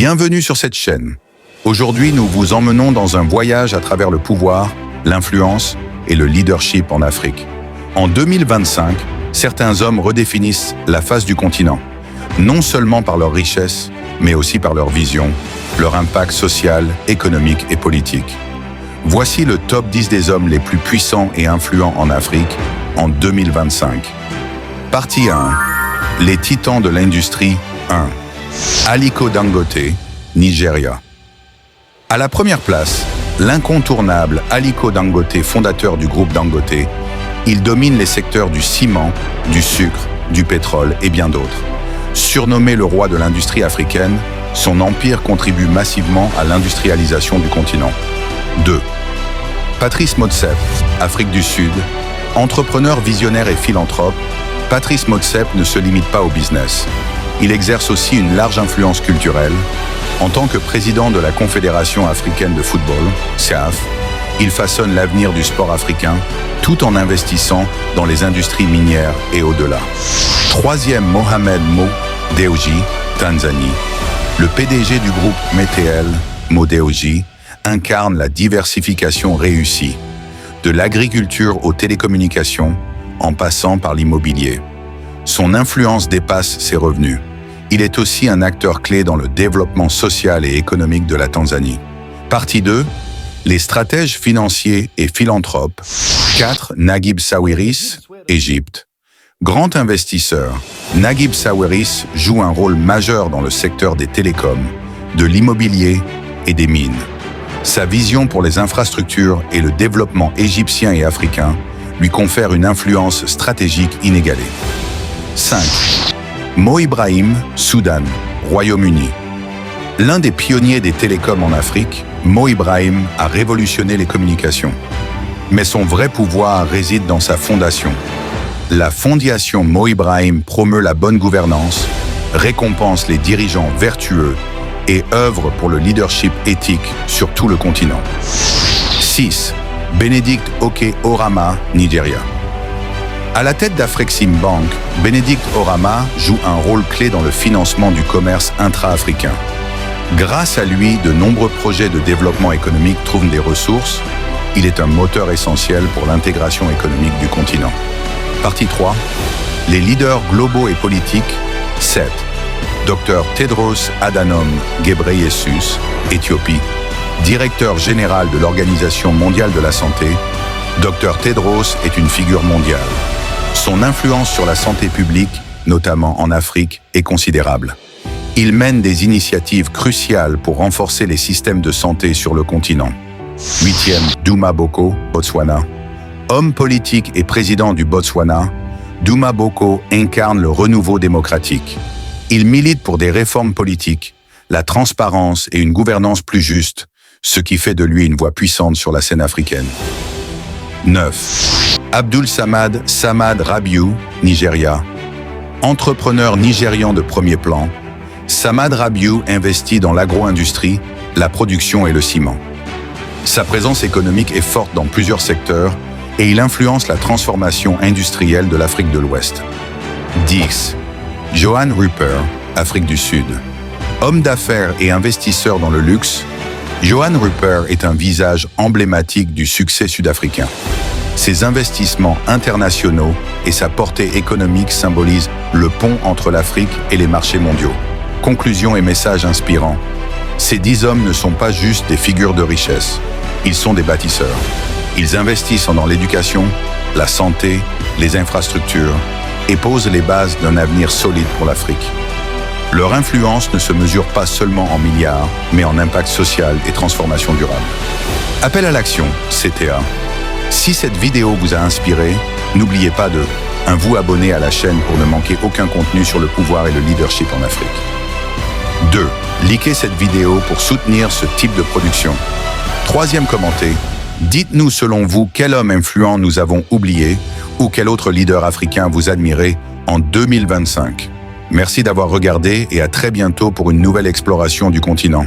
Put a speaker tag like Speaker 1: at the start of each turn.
Speaker 1: Bienvenue sur cette chaîne. Aujourd'hui, nous vous emmenons dans un voyage à travers le pouvoir, l'influence et le leadership en Afrique. En 2025, certains hommes redéfinissent la face du continent, non seulement par leur richesse, mais aussi par leur vision, leur impact social, économique et politique. Voici le top 10 des hommes les plus puissants et influents en Afrique en 2025. Partie 1. Les titans de l'industrie 1. Aliko Dangote, Nigeria. À la première place, l'incontournable Aliko Dangote, fondateur du groupe Dangote. Il domine les secteurs du ciment, du sucre, du pétrole et bien d'autres. Surnommé le roi de l'industrie africaine, son empire contribue massivement à l'industrialisation du continent. 2. Patrice Motsepe, Afrique du Sud. Entrepreneur visionnaire et philanthrope, Patrice Motsepe ne se limite pas au business. Il exerce aussi une large influence culturelle. En tant que président de la Confédération africaine de football, CAF, il façonne l'avenir du sport africain tout en investissant dans les industries minières et au-delà. 3e, Mohamed Mo Dewji, Tanzanie. Le PDG du groupe Metel, Mo Dewji, incarne la diversification réussie, de l'agriculture aux télécommunications, en passant par l'immobilier. Son influence dépasse ses revenus. Il est aussi un acteur clé dans le développement social et économique de la Tanzanie. Partie 2. Les stratèges financiers et philanthropes. 4. Naguib Sawiris, Égypte. Grand investisseur, Naguib Sawiris joue un rôle majeur dans le secteur des télécoms, de l'immobilier et des mines. Sa vision pour les infrastructures et le développement égyptien et africain lui confère une influence stratégique inégalée. 5. Mo Ibrahim, Soudan, Royaume-Uni. L'un des pionniers des télécoms en Afrique, Mo Ibrahim a révolutionné les communications. Mais son vrai pouvoir réside dans sa fondation. La fondation Mo Ibrahim promeut la bonne gouvernance, récompense les dirigeants vertueux et œuvre pour le leadership éthique sur tout le continent. 6. Benedict Oke Orama, Nigeria. À la tête d'Afrexim Bank, Benedict Orama joue un rôle clé dans le financement du commerce intra-africain. Grâce à lui, de nombreux projets de développement économique trouvent des ressources. Il est un moteur essentiel pour l'intégration économique du continent. Partie 3. Les leaders globaux et politiques. 7. Dr Tedros Adhanom Ghebreyesus, Éthiopie. Directeur général de l'Organisation mondiale de la santé, Dr Tedros est une figure mondiale. Son influence sur la santé publique, notamment en Afrique, est considérable. Il mène des initiatives cruciales pour renforcer les systèmes de santé sur le continent. 8e, Duma Boko, Botswana. Homme politique et président du Botswana, Duma Boko incarne le renouveau démocratique. Il milite pour des réformes politiques, la transparence et une gouvernance plus juste, ce qui fait de lui une voix puissante sur la scène africaine. 9. Abdul Samad Rabiu, Nigeria. Entrepreneur nigérian de premier plan, Samad Rabiu investit dans l'agro-industrie, la production et le ciment. Sa présence économique est forte dans plusieurs secteurs et il influence la transformation industrielle de l'Afrique de l'Ouest. 10. Johan Rupert, Afrique du Sud. Homme d'affaires et investisseur dans le luxe, Johan Rupert est un visage emblématique du succès sud-africain. Ses investissements internationaux et sa portée économique symbolisent le pont entre l'Afrique et les marchés mondiaux. Conclusion et message inspirant. Ces 10 hommes ne sont pas juste des figures de richesse, ils sont des bâtisseurs. Ils investissent dans l'éducation, la santé, les infrastructures et posent les bases d'un avenir solide pour l'Afrique. Leur influence ne se mesure pas seulement en milliards, mais en impact social et transformation durable. Appel à l'action, CTA. Si cette vidéo vous a inspiré, n'oubliez pas de vous abonner à la chaîne pour ne manquer aucun contenu sur le pouvoir et le leadership en Afrique. 2. Likez cette vidéo pour soutenir ce type de production. 3e, commentez. Dites-nous selon vous quel homme influent nous avons oublié ou quel autre leader africain vous admirez en 2025. Merci d'avoir regardé et à très bientôt pour une nouvelle exploration du continent.